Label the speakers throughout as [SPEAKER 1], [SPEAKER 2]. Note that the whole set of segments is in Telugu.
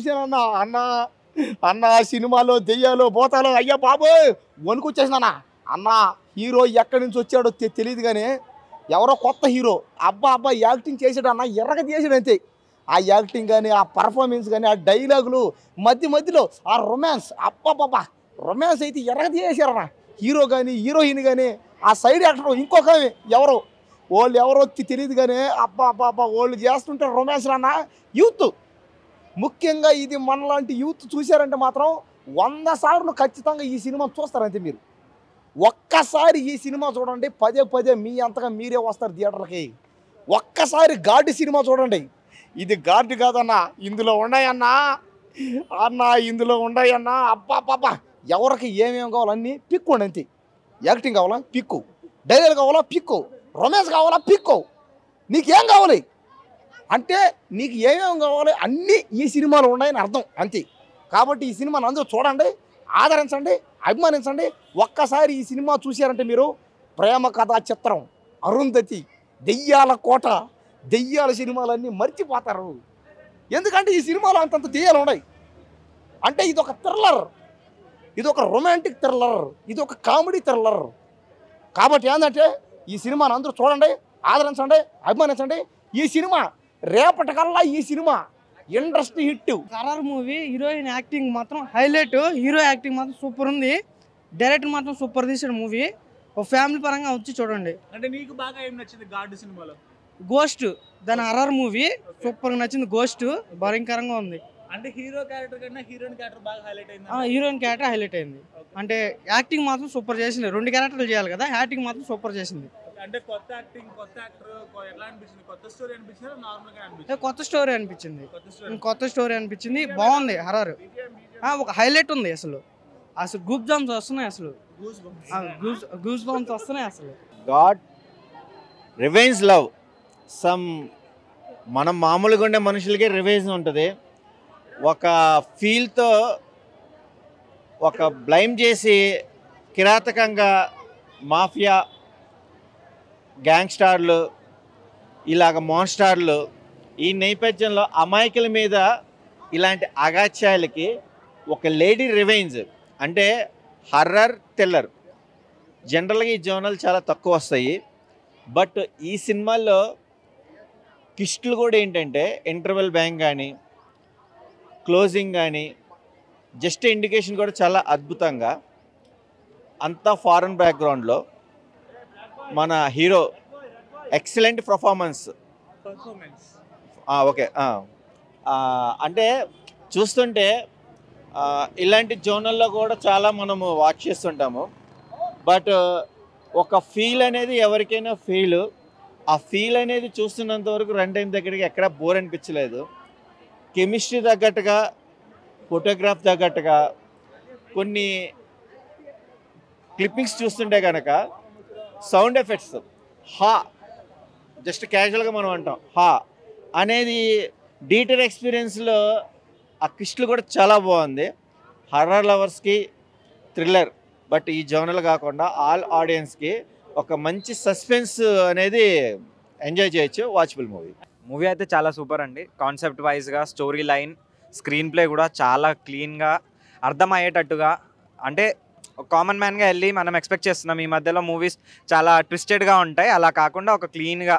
[SPEAKER 1] చూశానన్నా అన్న అన్న సినిమాలో దెయ్యాలు భూతాలు అయ్యా బాబోయ్ వణుకొచ్చేసినా అన్న. హీరో ఎక్కడి నుంచి వచ్చాడో తెలియదు కానీ ఎవరో కొత్త హీరో అబ్బా అబ్బా యాక్టింగ్ చేసాడు అన్న, ఎర్రగా చేసాడు అంతే. ఆ యాక్టింగ్ కానీ ఆ పర్ఫార్మెన్స్ కానీ ఆ డైలాగులు మధ్యలో ఆ రొమాన్స్ అబ్బాబ్బా రొమాన్స్ అయితే ఎర్రగా చేసారన్న. హీరో కానీ హీరోయిన్ కానీ ఆ సైడ్ యాక్టర్ ఇంకొక ఎవరో వాళ్ళు ఎవరో తెలియదు కానీ అబ్బా అబ్బా వాళ్ళు చేస్తుంటే రొమాన్స్ అన్న. యూత్ ముఖ్యంగా ఇది మనలాంటి యూత్ చూశారంటే మాత్రం 100 సార్లు ఖచ్చితంగా ఈ సినిమా చూస్తారంతే. మీరు ఒక్కసారి ఈ సినిమా చూడండి, పదే మీ అంతగా మీరే వస్తారు థియేటర్లకి. ఒక్కసారి గార్డు సినిమా చూడండి. ఇది గార్డు కాదన్నా, ఇందులో ఉన్నాయన్నా అన్న, ఇందులో ఉన్నాయన్నా. అబ్బా పాపా ఎవరికి ఏమేమి కావాలో అన్నీ పిక్కోండి అంతే. యాక్టింగ్ కావాలా పిక్కు, డైలాగ్ కావాలా పిక్కు, రొమాన్స్ కావాలా పిక్కు, నీకేం కావాలి అంటే నీకు ఏమేమి కావాలి అన్నీ ఈ సినిమాలో ఉన్నాయని అర్థం అంతే. కాబట్టి ఈ సినిమాను అందరూ చూడండి, ఆదరించండి, అభిమానించండి. ఒక్కసారి ఈ సినిమా చూశారంటే మీరు ప్రేమ కథా చిత్రం, అరుంధతి, దెయ్యాల కోట, దెయ్యాల సినిమాలన్నీ మర్చిపోతారు. ఎందుకంటే ఈ సినిమాలో అంతంత దెయ్యాలు ఉన్నాయి. అంటే ఇది ఒక థ్రిల్లర్, ఇది ఒక రొమాంటిక్ థ్రిల్లర్, ఇది ఒక కామెడీ థ్రిల్లర్. కాబట్టి ఏంటంటే ఈ సినిమాను అందరూ చూడండి, ఆదరించండి, అభిమానించండి. ఈ సినిమా రేపటికల్లా ఈ cinema industry hit.
[SPEAKER 2] Horror movie, heroine acting మాత్రం హైలైట్, హీరో యాక్టింగ్ మాత్రం సూపర్ ఉంది, డైరెక్టర్ మాత్రం సూపర్ తీసాడు మూవీ. ఒక ఫ్యామిలీ పరంగా వచ్చి చూడండి.
[SPEAKER 3] అంటే నీకు బాగా ఏం నచ్చింది గార్డు సినిమాలో?
[SPEAKER 2] గోస్ట్, దాని హర్రర్ మూవీ సూపర్గా నచ్చింది. గోస్ట్ భయంకరంగా ఉంది.
[SPEAKER 3] అంటే హీరో క్యారెక్టర్ కన్నా హీరోయిన్ క్యారెక్టర్ బాగా హైలైట్ అయింది.
[SPEAKER 2] హీరోయిన్ క్యారెక్టర్ హైలైట్ అయింది. అంటే యాక్టింగ్ మాత్రం సూపర్ చేసింది. 2 క్యారెక్టర్లు చేయాలి కదా, యాక్టింగ్ మాత్రం సూపర్ చేసింది.
[SPEAKER 3] అంటే కొత్త యాక్టింగ్, కొత్త యాక్టర్ ఎట్లా అనిపించింది? కొత్త స్టోరీ అనిపించిందా, నార్మల్ గా అనిపించింది?
[SPEAKER 2] కొత్త స్టోరీ అనిపించింది, బాగుంది హర్రర్. ఒక హైలైట్ ఉంది. అసలు గూస్ బంప్స్ వస్తున్నాయి, గూస్ బంప్స్ వస్తున్నాయి అసలు.
[SPEAKER 4] గాడ్ రివెంజ్ లవ్ మనం మామూలుగా ఉండే మనుషులకి రివెంజ్ ఉంటుంది. ఒక ఫీల్తో ఒక బ్లైమ్ చేసి కిరాతకంగా మాఫియా, గ్యాంగ్స్టార్లు, ఇలాగ మాన్స్టార్లు, ఈ నేపథ్యంలో అమాయకుల మీద ఇలాంటి అగాత్యాలకి ఒక లేడీ రివెంజ్ అంటే హర్రర్ థ్రిల్లర్. జనరల్గా ఈ జోనల్ చాలా తక్కువ వస్తాయి. బట్ ఈ సినిమాల్లో ట్విస్టులు కూడా ఏంటంటే ఇంటర్వెల్ బ్యాంక్ కానీ క్లోజింగ్ కానీ జస్ట్ ఇండికేషన్ కూడా చాలా అద్భుతంగా, అంతా ఫారెన్ బ్యాక్గ్రౌండ్లో మన హీరో ఎక్సలెంట్ పర్ఫార్మెన్స్. ఓకే, అంటే చూస్తుంటే ఇలాంటి జోనల్లో కూడా చాలా మనము వాచ్ చేస్తుంటాము. బట్ ఒక ఫీల్ అనేది ఎవరికైనా ఫీల్, ఆ ఫీల్ అనేది చూస్తున్నంత వరకు రన్ టైం దగ్గరికి ఎక్కడ బోర్ అనిపించలేదు. కెమిస్ట్రీ తగ్గట్టుగా, ఫోటోగ్రాఫ్ తగ్గట్టుగా, కొన్ని క్లిప్పింగ్స్ చూస్తుంటే కనుక సౌండ్ ఎఫెక్ట్స్ హా, జస్ట్ క్యాజువల్గా మనం అంటాం హా అనేది థియేటర్ ఎక్స్పీరియన్స్లో ఆ క్విస్ట్లు కూడా చాలా బాగుంది. హర్రర్ లవర్స్కి థ్రిల్లర్, బట్ ఈ జోనల్ కాకుండా ఆల్ ఆడియన్స్కి ఒక మంచి సస్పెన్స్ అనేది ఎంజాయ్ చేయొచ్చు. వాచబుల్
[SPEAKER 5] మూవీ అయితే చాలా సూపర్ అండి. కాన్సెప్ట్ వైజ్గా, స్టోరీ లైన్, స్క్రీన్ ప్లే కూడా చాలా క్లీన్గా, అర్థమయ్యేటట్టుగా. అంటే కామన్ మ్యాన్గా వెళ్ళి మనం ఎక్స్పెక్ట్ చేస్తున్నాం ఈ మధ్యలో మూవీస్ చాలా ట్విస్టెడ్గా ఉంటాయి, అలా కాకుండా ఒక క్లీన్గా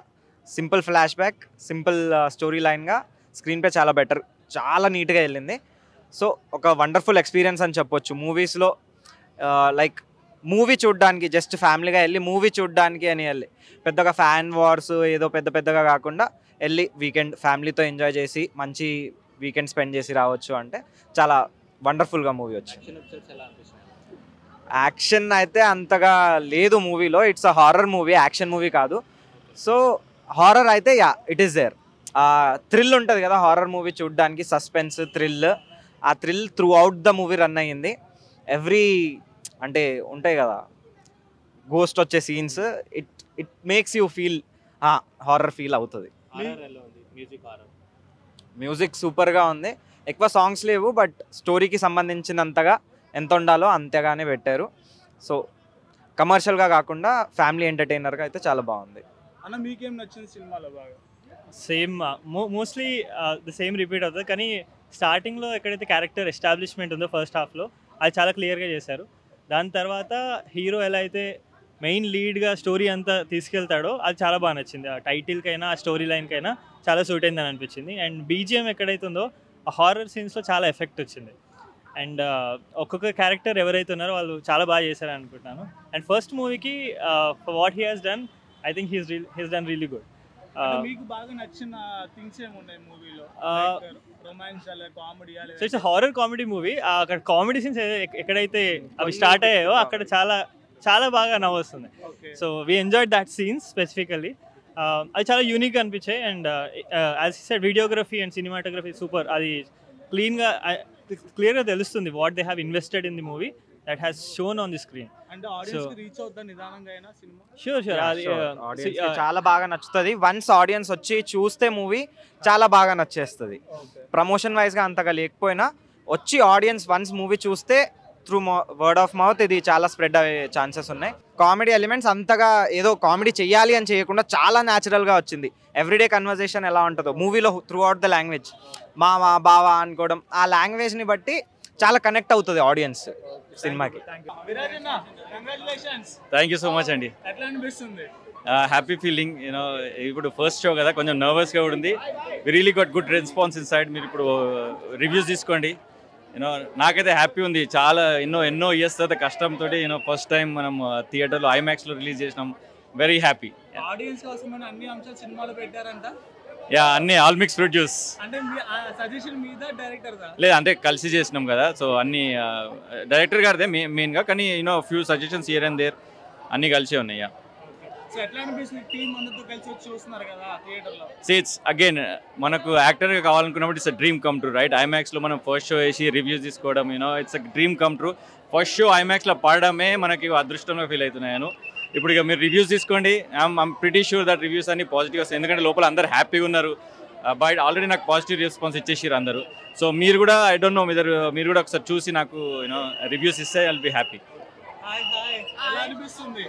[SPEAKER 5] simple flash back, simple story లైన్గా స్క్రీన్ ప్లే చాలా బెటర్, చాలా నీట్గా వెళ్ళింది. సో ఒక వండర్ఫుల్ ఎక్స్పీరియన్స్ అని చెప్పొచ్చు మూవీస్లో. లైక్ మూవీ చూడడానికి, జస్ట్ ఫ్యామిలీగా వెళ్ళి మూవీ చూడడానికి అని వెళ్ళి పెద్దగా ఫ్యాన్ వార్స్ ఏదో పెద్దగా కాకుండా వెళ్ళి వీకెండ్ ఫ్యామిలీతో ఎంజాయ్ చేసి మంచి వీకెండ్ స్పెండ్ చేసి రావచ్చు అంటే చాలా వండర్ఫుల్గా మూవీ వచ్చింది. యాక్షన్ అయితే అంతగా లేదు మూవీలో, it's a horror movie, action movie కాదు. సో హారర్ అయితే ఇట్ ఈస్ దేర్. థ్రిల్ ఉంటుంది కదా హారర్ మూవీ చూడడానికి, సస్పెన్స్, థ్రిల్, ఆ thrill through out the movie run అయ్యింది. ఎవ్రీ అంటే ఉంటాయి కదా గోస్ట్ వచ్చే scenes, it makes you feel horror feel అవుతుంది. మ్యూజిక్ సూపర్గా ఉంది. ఎక్కువ సాంగ్స్ లేవు, బట్ స్టోరీకి సంబంధించినంతగా ఎంత ఉండాలో అంతగానే పెట్టారు. సో కమర్షియల్గా కాకుండా ఫ్యామిలీ ఎంటర్టైనర్గా అయితే చాలా బాగుంది.
[SPEAKER 3] అన్న మీకేం నచ్చింది సినిమాలో బాగా?
[SPEAKER 6] Same mostly the same repeat అవుతుంది, కానీ స్టార్టింగ్లో ఎక్కడైతే క్యారెక్టర్ ఎస్టాబ్లిష్మెంట్ ఉందో ఫస్ట్ హాఫ్లో అది చాలా క్లియర్గా చేశారు. దాని తర్వాత హీరో ఎలా అయితే మెయిన్ లీడ్గా స్టోరీ అంతా తీసుకెళ్తాడో అది చాలా బాగా నచ్చింది. ఆ టైటిల్కైనా ఆ స్టోరీ లైన్కైనా చాలా సూట్ అయిందని అనిపించింది. అండ్ బీజిఎం ఎక్కడైతే ఉందో ఆ హారర్ సీన్స్లో చాలా ఎఫెక్ట్ వచ్చింది. అండ్ ఒక్కొక్క క్యారెక్టర్ ఎవరైతే ఉన్నారో వాళ్ళు చాలా బాగా చేశారని అనుకుంటున్నాను. అండ్ ఫస్ట్ మూవీకి for what he has done I think he's done really good.
[SPEAKER 3] మీకు బాగా నచ్చిన థింగ్స్ ఏమున్నాయి మూవీలో? Romance comedy?
[SPEAKER 6] So it's horror comedy movie. అక్కడ కామెడీ సీన్స్ ఎక్కడైతే అవి స్టార్ట్ అయ్యాయో అక్కడ చాలా చాలా బాగా నవ్వు వస్తుంది. So we enjoyed that scenes specifically. అది చాలా యూనిక్ అనిపించాయి. And as said videography and cinematography super. అది క్లియర్గా తెలుస్తుంది what they have invested in the movie that has shown on the screen.
[SPEAKER 3] అంటే ఆడియన్స్ కి రీచ్ అవుతా నిదానంగా అయినా సినిమా.
[SPEAKER 6] షూర్
[SPEAKER 5] ఆడియన్స్ చాలా బాగా నచ్చుతుంది. వన్స్ ఆడియన్స్ వచ్చి చూస్తే మూవీ చాలా బాగా నచ్చేస్తుంది. ప్రమోషన్ వైజ్గా అంతగా లేకపోయినా వచ్చి ఆడియన్స్ వన్స్ మూవీ చూస్తే త్రూ వర్డ్ ఆఫ్ మౌత్ ఇది చాలా స్ప్రెడ్ అయ్యే ఛాన్సెస్ ఉన్నాయి. కామెడీ ఎలిమెంట్స్ అంతగా ఏదో కామెడీ చెయ్యాలి అని చేయకుండా చాలా న్యాచురల్గా వచ్చింది. ఎవ్రీడే కన్వర్జేషన్ ఎలా ఉంటుందో మూవీలో త్రూ అవుట్ ద లాంగ్వేజ్ మావా బావా అనుకోవడం ఆ లాంగ్వేజ్ని బట్టి చాలా కనెక్ట్ అవుతుంది ఆడియన్స్ సినిమాకి.
[SPEAKER 7] థ్యాంక్ యూ సో మచ్ అండి.
[SPEAKER 3] ఎట్లా అనిపిస్తుంది?
[SPEAKER 7] Happy feeling. యూనో ఇప్పుడు ఫస్ట్ షో కదా, కొంచెం నర్వస్గా ఉంది. We really got good response inside. మీరు ఇప్పుడు రివ్యూస్ తీసుకోండి. యూనో నాకైతే హ్యాపీ ఉంది. చాలా ఎన్నో ఇయర్స్ తర్వాత కష్టంతో ఫస్ట్ టైం మనం థియేటర్లో ఐమాక్స్లో రిలీజ్ చేసినాం. Very happy.
[SPEAKER 3] ఆడియన్స్ కోసం అన్ని అంశాలు సినిమాలో పెట్టారంట.
[SPEAKER 7] యా, అన్ని ఆల్ మిక్స్ ఫ్రూట్ జ్యూస్.
[SPEAKER 3] అంటే సజెషన్ మీద డైరెక్టర్
[SPEAKER 7] లేదు, అంటే కలిసి చేసినాం కదా. సో అన్ని డైరెక్టర్ గారిదే మెయిన్గా, కానీ few suggestions here and there అన్నీ కలిసే ఉన్నాయి.
[SPEAKER 3] సో ఎట్లా అనిపిస్తుంది టీమ్ అందరితో కలిసి వచ్చి చూస్తున్నారు కదా థియేటర్లో?
[SPEAKER 7] ఇట్స్ అగైన్ మనకు యాక్టర్గా కావాలనుకున్నప్పుడు it's a dream come true, right? ఐమాక్స్లో మనం ఫస్ట్ షో వేసి రివ్యూస్ తీసుకోవడం, it's a dream come true. First show ఐమాక్స్లో పడడమే మనకి అదృష్టంగా ఫీల్ అవుతున్నాను. ఇప్పుడు ఇక మీరు రివ్యూస్ తీసుకోండి. I'm pretty sure that reviews అన్ని పాజిటివ్ వస్తాయి. ఎందుకంటే లోపల అందరు హ్యాపీగా ఉన్నారు. బట్ ఆల్రెడీ నాకు పాజిటివ్ రెస్పాన్స్ ఇచ్చేసారు అందరూ. సో మీరు కూడా ఐ డోంట్ నో మీరు కూడా ఒకసారి చూసి నాకు రివ్యూస్ ఇస్తే ఐ విల్ బి హ్యాపీ.
[SPEAKER 3] ఎలా అనిపిస్తుంది?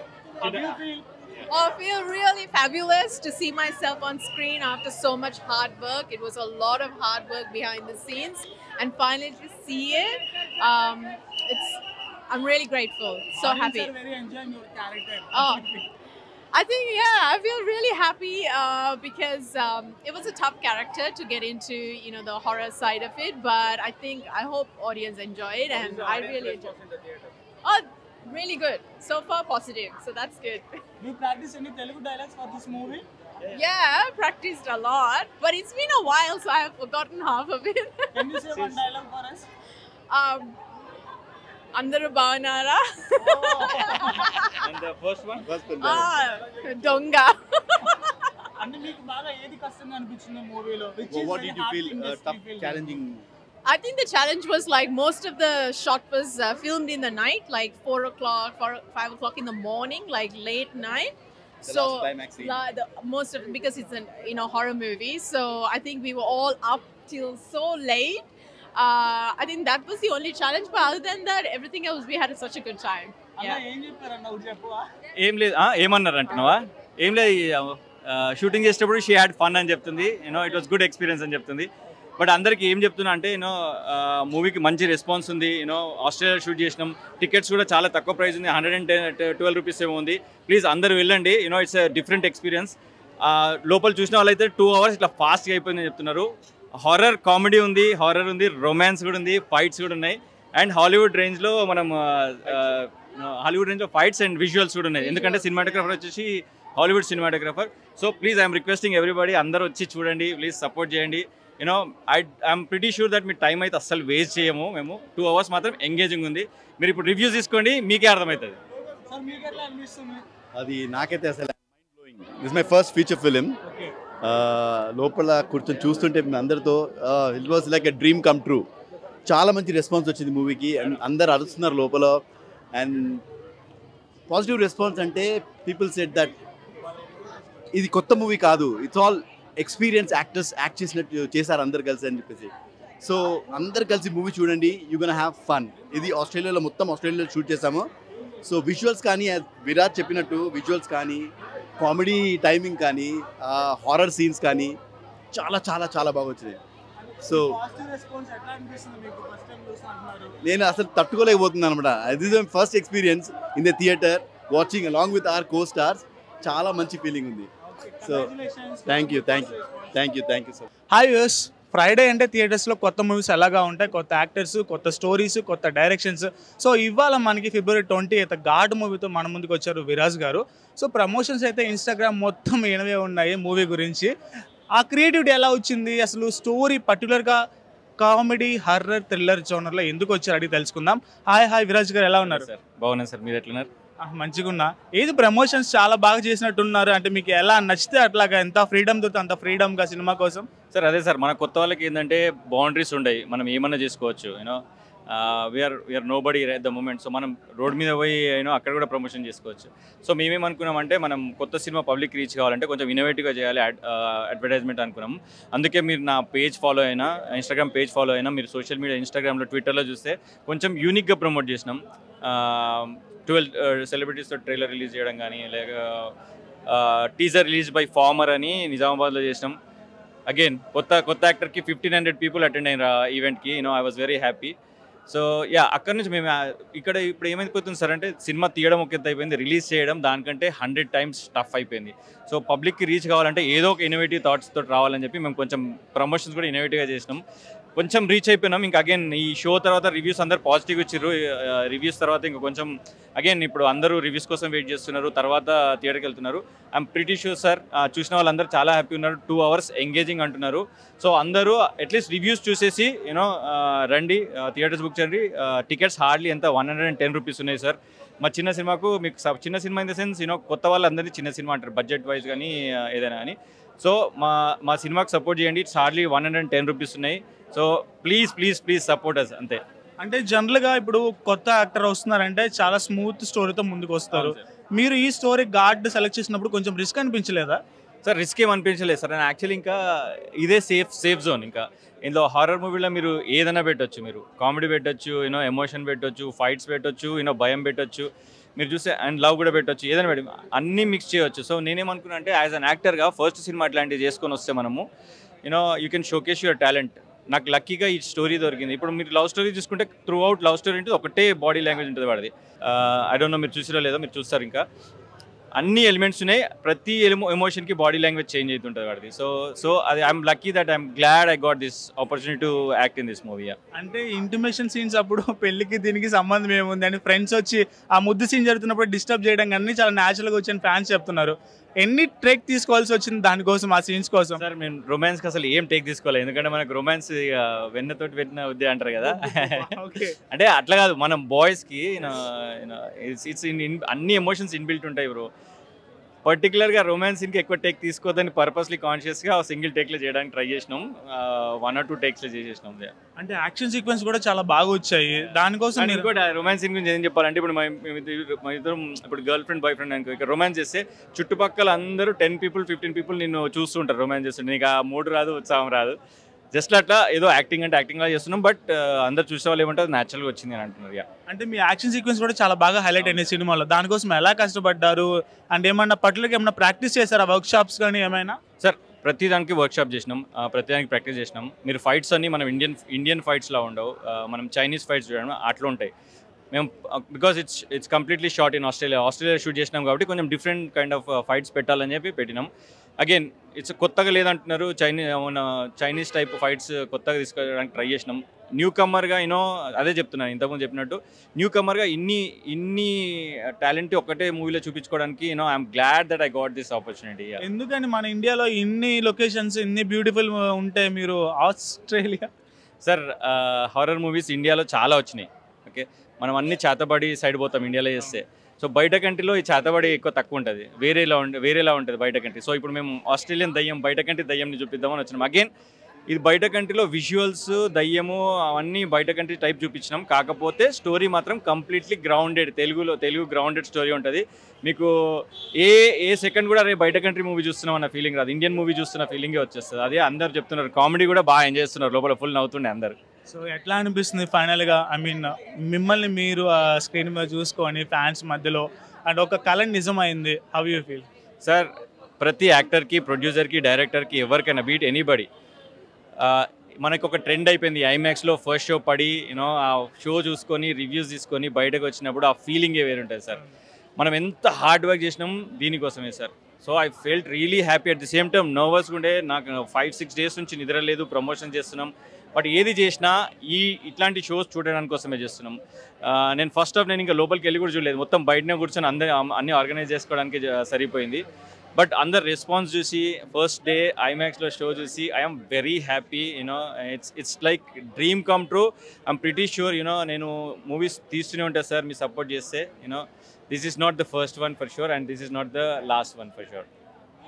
[SPEAKER 8] I feel really fabulous to see myself on screen after so much hard work. It was a lot of hard work behind the scenes, and finally to see it, I'm really grateful. So happy.
[SPEAKER 3] I'm very enjoying your character.
[SPEAKER 8] Oh, I think I feel really happy because it was a tough character to get into, the horror side of it. But I hope audience enjoy it, and I really enjoy it. Oh, really good. So far positive. So that's good.
[SPEAKER 3] You practice any Telugu dialogues for this movie?
[SPEAKER 8] Yeah, I practiced a lot, but it's been a while, so I have forgotten half of it.
[SPEAKER 3] Can you say one dialogue for us?
[SPEAKER 8] Andaru bagunara.
[SPEAKER 7] And the first one?
[SPEAKER 8] Donga.
[SPEAKER 3] అంటే మీకు బాగా ఏది కష్టంగా అనిపించింది మూవీలో?
[SPEAKER 9] What did you feel tough, challenging?
[SPEAKER 8] I think the challenge was like most of the shot was filmed in the night, like 4 o'clock, 5 o'clock in the morning, like late night.
[SPEAKER 9] The last climax scene.
[SPEAKER 8] Most of because it's a horror movie, so I think we were all up till so late. I think that was the only challenge, but other than that, everything else we had such a good time.
[SPEAKER 3] అలా ఏం చెప్పారన్న ఒకటి చెప్పవా?
[SPEAKER 7] ఏం లేదు, ఏమన్నారు అంటున్నావా? ఏం లేదు, షూటింగ్ చేసేటప్పుడు షీ హ్యాడ్ ఫన్ అని చెప్తుంది. ఇట్ వాస్ గుడ్ ఎక్స్పీరియన్స్ అని చెప్తుంది. బట్ అందరికి ఏం చెప్తున్నా అంటే మూవీకి మంచి రెస్పాన్స్ ఉంది. ఆస్ట్రేలియా షూట్ చేసినాం. టికెట్స్ కూడా చాలా తక్కువ ప్రైస్ ఉంది, 112 రూపీస్ ఏమో ఉంది. ప్లీజ్ అందరూ వెళ్ళండి. It's different experience. లోపల చూసిన వాళ్ళైతే 2 hours ఇట్లా ఫాస్ట్గా అయిపోయిందని చెప్తున్నారు. హారర్ కామెడీ ఉంది, హారర్ ఉంది, రొమాన్స్ కూడా ఉంది, ఫైట్స్ కూడా ఉన్నాయి. అండ్ హాలీవుడ్ రేంజ్లో ఫైట్స్ అండ్ విజువల్స్ కూడా ఉన్నాయి. ఎందుకంటే సినిమాటోగ్రాఫర్ వచ్చేసి Hollywood cinematographer. So please I'm requesting everybody, అందరూ వచ్చి చూడండి, ప్లీజ్ సపోర్ట్ చేయండి. I'm pretty sure that me time అయితే అస్సలు వేస్ట్ చేయము. మేము 2 hours మాత్రం ఎంగేజింగ్ ఉంది. మీరు ఇప్పుడు రివ్యూస్ తీసుకోండి, మీకే అర్థమవుతుంది.
[SPEAKER 3] సార్ మీకు ఎట్లా అనిపిస్తుంది?
[SPEAKER 9] అది నాకైతే అసలు mind blowing. This my first feature film. లోపల కూర్చొని చూస్తుంటే మీ అందరితో it was like a dream come true. చాలా మంచి రెస్పాన్స్ వచ్చింది మూవీకి. అండ్ అందరు అరుస్తున్నారు లోపల. అండ్ పాజిటివ్ రెస్పాన్స్ అంటే పీపుల్ సెడ్ దట్ ఇది కొత్త మూవీ కాదు, it's all experience actors act చేసినట్టు చేశారు అందరు కలిసి అని చెప్పేసి. సో అందరు కలిసి మూవీ చూడండి, యూ గోనా హ్యావ్ ఫన్. ఇది ఆస్ట్రేలియాలో షూట్ చేసాము. సో విజువల్స్ కానీ విరాట్ చెప్పినట్టు విజువల్స్ కానీ, కామెడీ టైమింగ్ కానీ, హారర్ సీన్స్ కానీ చాలా చాలా చాలా బాగా వచ్చినాయి. సో నేను అసలు తట్టుకోలేకపోతున్నాను అనమాట. This is first experience in the theatre watching along with our co stars. చాలా మంచి ఫీలింగ్ ఉంది. So thank you so.
[SPEAKER 3] Hi use. Friday అంటే థియేటర్స్లో కొత్త మూవీస్ ఎలాగా ఉంటాయి, కొత్త యాక్టర్స్, కొత్త స్టోరీస్, కొత్త డైరెక్షన్స్. సో ఇవాళ మనకి February 20 గాడ్ మూవీతో మన ముందుకు వచ్చారు విరాజ్ గారు. సో ప్రమోషన్స్ అయితే ఇన్స్టాగ్రామ్ మొత్తం ఏనవే ఉన్నాయి మూవీ గురించి. ఆ క్రియేటివిటీ ఎలా వచ్చింది, అసలు స్టోరీ పర్టికులర్గా కామెడీ, హర్రర్, థ్రిల్లర్ జోనర్లో ఎందుకు వచ్చారు అడిగి తెలుసుకుందాం. హాయ్ విరాజ్ గారు, ఎలా ఉన్నారు?
[SPEAKER 7] సార్ బాగున్నాను సార్, మీరు ఎట్లున్నారు?
[SPEAKER 3] మంచిగా ఉన్నా. ఏది ప్రమోషన్స్ చాలా బాగా చేసినట్టున్నారు, అంటే మీకు ఎలా నచ్చితే అట్లాగా ఎంత ఫ్రీడమ్ దొరికితే అంత ఫ్రీడమ్గా సినిమా కోసం?
[SPEAKER 7] సార్ అదే సార్, మన కొత్త వాళ్ళకి ఏంటంటే బౌండరీస్ ఉండవు, మనం ఏమన్నా చేసుకోవచ్చు. We are nobody at the moment. So మనం రోడ్ మీద పోయి అక్కడ కూడా ప్రమోషన్ చేసుకోవచ్చు. సో మేమేమనుకున్నామంటే మనం కొత్త సినిమా పబ్లిక్ రీచ్ కావాలంటే కొంచెం ఇన్నోవేటివ్గా చేయాలి అడ్వర్టైజ్మెంట్ అనుకున్నాం. అందుకే మీరు నా పేజ్ ఫాలో అయినా, ఇన్స్టాగ్రామ్ పేజ్ ఫాలో అయినా, మీరు సోషల్ మీడియా ఇన్స్టాగ్రామ్లో, ట్విట్టర్లో చూస్తే కొంచెం యూనిక్గా ప్రమోట్ చేసినాం. 12 సెలబ్రిటీస్తో ట్రైలర్ రిలీజ్ చేయడం కానీ, లేక టీజర్ రిలీజ్ బై ఫార్మర్ అని నిజామాబాద్లో చేసినాం. అగైన్ కొత్త యాక్టర్కి 1500 పీపుల్ అటెండ్ అయిన ఈవెంట్కి. I was very happy. So అక్కడ నుంచి మేము ఇక్కడ ఇప్పుడు ఏమైపోతుంది సార్ అంటే, సినిమా తీయడం ఒక ఎత్తు అయిపోయింది, రిలీజ్ చేయడం దానికంటే 100 times టఫ్ అయిపోయింది. సో పబ్లిక్కి రీచ్ కావాలంటే ఏదో ఒక ఇన్నోవేటివ్ థాట్స్ తోటి రావాలని చెప్పి మేము కొంచెం ప్రమోషన్స్ కూడా ఇన్నోవేటివ్గా చేసినాం. కొంచెం రీచ్ అయిపోయినాం. ఇంకా అగైన్ ఈ షో తర్వాత రివ్యూస్ అందరు పాజిటివ్ ఇచ్చారు. రివ్యూస్ తర్వాత ఇంకా కొంచెం అగైన్ ఇప్పుడు అందరూ రివ్యూస్ కోసం వెయిట్ చేస్తున్నారు, తర్వాత థియేటర్కి వెళ్తున్నారు. ఐఎమ్ ప్రిటీ షూర్ సార్, చూసిన వాళ్ళందరూ చాలా హ్యాపీ ఉన్నారు. 2 hours ఎంగేజింగ్ అంటున్నారు. సో అందరూ అట్లీస్ట్ రివ్యూస్ చూసేసి రండి, థియేటర్స్ బుక్ చేయండి. టికెట్స్ హార్డ్లీ ఎంత 110 rupees ఉన్నాయి సార్. మా చిన్న సినిమాకు, మీకు చిన్న సినిమా ఇన్ ద సెన్స్ కొత్త వాళ్ళందరినీ చిన్న సినిమా అంటారు, బడ్జెట్ వైజ్ కానీ ఏదైనా కానీ. సో మా సినిమాకి సపోర్ట్ చేయండి. ఇట్స్ హార్డ్లీ 110 rupees ఉన్నాయి. సో ప్లీజ్ సపోర్ట్ అస్, అంతే.
[SPEAKER 3] అంటే జనరల్గా ఇప్పుడు కొత్త యాక్టర్ వస్తున్నారంటే చాలా స్మూత్ స్టోరీతో ముందుకు వస్తారు. మీరు ఈ స్టోరీ గాడ్ సెలెక్ట్ చేసినప్పుడు కొంచెం రిస్క్ అనిపించలేదా?
[SPEAKER 7] సార్ రిస్క్ ఏం అనిపించలేదు సార్. నేను యాక్చువల్లీ ఇంకా ఇదే సేఫ్ జోన్. ఇంకా ఇందులో హారర్ మూవీలో మీరు ఏదైనా పెట్టొచ్చు, మీరు కామెడీ పెట్టొచ్చు, ఎమోషన్ పెట్టొచ్చు, ఫైట్స్ పెట్టొచ్చు, భయం పెట్టొచ్చు, మీరు చూస్తే అండ్ లవ్ కూడా పెట్టొచ్చు, ఏదైనా పెట్టి అన్నీ మిక్స్ చేయవచ్చు. సో నేనేమనుకున్నా అంటే, యాజ్ అన్ యాక్టర్గా ఫస్ట్ సినిమా అట్లాంటివి చేసుకొని వస్తే మనము you can showcase your talent. నాకు లక్కీగా ఈ స్టోరీ దొరికింది. ఇప్పుడు మీరు లవ్ స్టోరీ చూసుకుంటే త్రూ అవుట్ లవ్ స్టోరీ అంటే ఒకటే బాడీ లాంగ్వేజ్ ఉంటుంది వాడిది. ఐ డోంట్ నో మీరు చూసిరో లేదో, మీరు చూస్తారు. ఇంకా అన్ని ఎలిమెంట్స్ ఉన్నాయి, ప్రతి ఎమోషన్కి బాడీ లాంగ్వేజ్ చేంజ్ అవుతుంటుంది వాడిది. సో అది I'm lucky that I'm glad I got this opportunity to act in this movie.
[SPEAKER 3] అంటే ఇంటిమేషన్ సీన్స్ అప్పుడు పెళ్లికి దీనికి సంబంధం ఏముంది అని ఫ్రెండ్స్ వచ్చి ఆ ముద్దు సీన్ జరుగుతున్నప్పుడు డిస్టర్బ్ చేయడం అన్నీ చాలా న్యాచురల్గా వచ్చి ఫ్యాన్స్ చెప్తున్నారు. ఎన్ని టేక్ తీసుకోవాల్సి వచ్చింది దానికోసం, ఆ సీన్స్ కోసం?
[SPEAKER 7] సార్ మేము రొమాన్స్కి అసలు ఏం టేక్ తీసుకోవాలి, ఎందుకంటే మనకు రొమాన్స్ వెన్నతోటి పెట్టిన ఉద్దే అంటారు కదా. అంటే అట్లా కాదు, మనం బాయ్స్కి ఇట్స్ అన్ని ఎమోషన్స్ ఇన్బిల్ట్ ఉంటాయి బ్రో. పర్టికులర్గా రొమాన్స్ సీన్కి ఎక్కువ టేక్ తీసుకోవద్దని పర్పస్లీ కాన్షియస్గా సింగిల్ టేక్లో చేయడానికి ట్రై చేసినాం. 1 or 2 takesలో చేసేసినాం.
[SPEAKER 3] అంటే యాక్షన్ సీక్వెన్స్ కూడా చాలా బాగా వచ్చాయి. దానికోసం
[SPEAKER 7] ఇంకోటి రొమాన్స్ సీన్ గురించి ఏం చెప్పాలంటే, ఇప్పుడు మా ఇద్దరం ఇప్పుడు గర్ల్ ఫ్రెండ్ బాయ్ ఫ్రెండ్ అనుకో, ఇక్కడ రొమాన్స్ చేస్తే చుట్టుపక్కల అందరూ 10 people 15 people నిన్ను చూస్తుంటారు రొమాన్స్ చేస్తుంటే. నీకు ఆ మూడు రాదు, ఉత్సాహం రాదు. జస్ట్ అట్లా ఏదో యాక్టింగ్ అంటే యాక్టింగ్లా చేస్తున్నాం, బట్ అందరు చూసే వాళ్ళు ఏమంటే అది న్యాచురల్గా వచ్చింది అని అంటున్నారు.
[SPEAKER 3] అంటే మీ యాక్షన్ సీక్వెన్స్ కూడా చాలా బాగా హైలైట్ అయినాయి సినిమాలో. దానికోసం ఎలా కష్టపడ్డారు అంటే ఏమన్నా పర్టికులర్గా ఏమన్నా ప్రాక్టీస్ చేశారా, వర్క్ షాప్స్ కానీ ఏమైనా?
[SPEAKER 7] సార్ ప్రతి దానికి వర్క్ షాప్ చేసినాం, ప్రతి దానికి ప్రాక్టీస్ చేసినాం. మీరు ఫైట్స్ అన్ని మనం ఇండియన్ ఫైట్స్లా ఉండవు, మనం చైనీస్ ఫైట్స్ చూడడం అట్లా ఉంటాయి. మేము because it's completely short in Australia shoot చేసినాం కాబట్టి కొంచెం డిఫరెంట్ కైండ్ ఆఫ్ ఫైట్స్ పెట్టాలని చెప్పి పెట్టినాం. అగైన్ ఇట్స్ కొత్తగా లేదంటున్నారు, చైనీస్ టైప్ ఫైట్స్ కొత్తగా తీసుకోవడానికి ట్రై చేసినాం. న్యూ కమ్మర్గా అదే చెప్తున్నాను ఇంతకుముందు చెప్పినట్టు, న్యూ కమ్మర్గా ఇన్ని టాలెంట్ ఒకటే మూవీలో చూపించుకోవడానికి I'm glad that I got this opportunity.
[SPEAKER 3] ఎందుకని మన ఇండియాలో ఇన్ని లొకేషన్స్ ఇన్ని బ్యూటిఫుల్ ఉంటే మీరు ఆస్ట్రేలియా?
[SPEAKER 7] సార్ హారర్ మూవీస్ ఇండియాలో చాలా వచ్చినాయి. ఓకే, మనం అన్ని చేతబడి సైడ్ పోతాం ఇండియాలో చేస్తే. సో బయట కంట్రీలో ఈ చేతబడి ఎక్కువ తక్కువ ఉంటుంది, వేరేలా ఉంటుంది బయట కంట్రీ. సో ఇప్పుడు మేము ఆస్ట్రేలియన్ దయ్యం, బయట కంట్రీ దయ్యంని చూపిద్దామని వచ్చినాం. అగైన్ ఇది బయట కంట్రీలో విజువల్స్, దయ్యము అవన్నీ బయట కంట్రీ టైప్ చూపించినాం. కాకపోతే స్టోరీ మాత్రం completely grounded, Telugu grounded story ఉంటుంది. మీకు ఏ సెకండ్ కూడా బయట కంట్రీ మూవీ చూస్తున్నాం అన్న ఫీలింగ్ రాదు, ఇండియన్ మూవీ చూస్తున్న ఫీలింగే వచ్చేస్తుంది. అదే అందరు చెప్తున్నారు, కామెడీ కూడా బాగా ఎంజాయ్ చేస్తున్నారు, లోపల ఫుల్ నవ్వుతుండే అందరు.
[SPEAKER 3] సో ఎట్లా అనిపిస్తుంది ఫైనల్గా, ఐ మీన్ మిమ్మల్ని మీరు స్క్రీన్ మీద చూసుకొని ఫ్యాన్స్ మధ్యలో అండ్ ఒక కళ నిజమైంది, హౌ యూ ఫీల్?
[SPEAKER 7] సార్ ప్రతి యాక్టర్కి, ప్రొడ్యూసర్కి, డైరెక్టర్కి, ఎవరికైనా బీట్ ఎనీబడి మనకు ఒక ట్రెండ్ అయిపోయింది ఐమాక్స్లో ఫస్ట్ షో పడి యూనో ఆ షో చూసుకొని రివ్యూస్ తీసుకొని బయటకు వచ్చినప్పుడు ఆ ఫీలింగే వేరు ఉంటుంది సార్. మనం ఎంత హార్డ్ వర్క్ చేసినాం దీనికోసమే sir. So I felt really happy. At the same time నర్వస్గా ఉండే, నాకు 5-6 డేస్ నుంచి నిద్ర లేదు, ప్రమోషన్ చేస్తున్నాం. బట్ ఏది చేసినా ఇట్లాంటి షోస్ చూడడానికి కోసమే చేస్తున్నాం. నేను ఫస్ట్ హాఫ్ నేను ఇంకా లోపలికి వెళ్ళి కూడా చూడలేదు, మొత్తం బయటనే కూర్చొని అన్నీ ఆర్గనైజ్ చేసుకోవడానికి సరిపోయింది. బట్ అందరు రెస్పాన్స్ చూసి ఫస్ట్ డే ఐమాక్స్లో షో చూసి I'm very happy. You know it's like dream come true. I'm pretty sure you know నేను మూవీస్ తీస్తూనే ఉంటాను సార్, మీ సపోర్ట్ చేస్తే. You know this is not the first one for sure and this is not the last one for sure.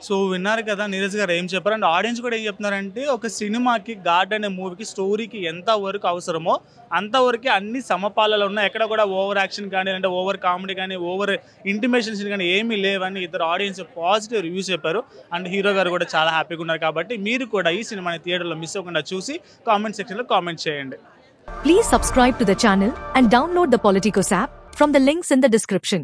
[SPEAKER 3] So విన్నారు కదా నీరజ్ గారు ఏం చెప్పారు, అండ్ ఆడియన్స్ కూడా ఏం చెప్తున్నారంటే ఒక సినిమాకి గాడ్ అనే మూవీకి స్టోరీకి ఎంత వరకు అవసరమో అంతవరకు అన్ని సమపాలలో ఉన్నాయి. ఎక్కడ కూడా ఓవర్ యాక్షన్ కానీ అంటే ఓవర్ కామెడీ కానీ ఓవర్ ఇంటిమేషన్స్ కానీ ఏమీ లేవని ఇద్దరు ఆడియన్స్ పాజిటివ్ రివ్యూస్ చెప్పారు. అండ్ హీరో గారు కూడా చాలా హ్యాపీగా ఉన్నారు. కాబట్టి మీరు కూడా ఈ సినిమాని థియేటర్లో మిస్ అవ్వకుండా చూసి కామెంట్ సెక్షన్లో కామెంట్ చేయండి.
[SPEAKER 10] Please subscribe to the channel and download the Politicos app from the links in the description.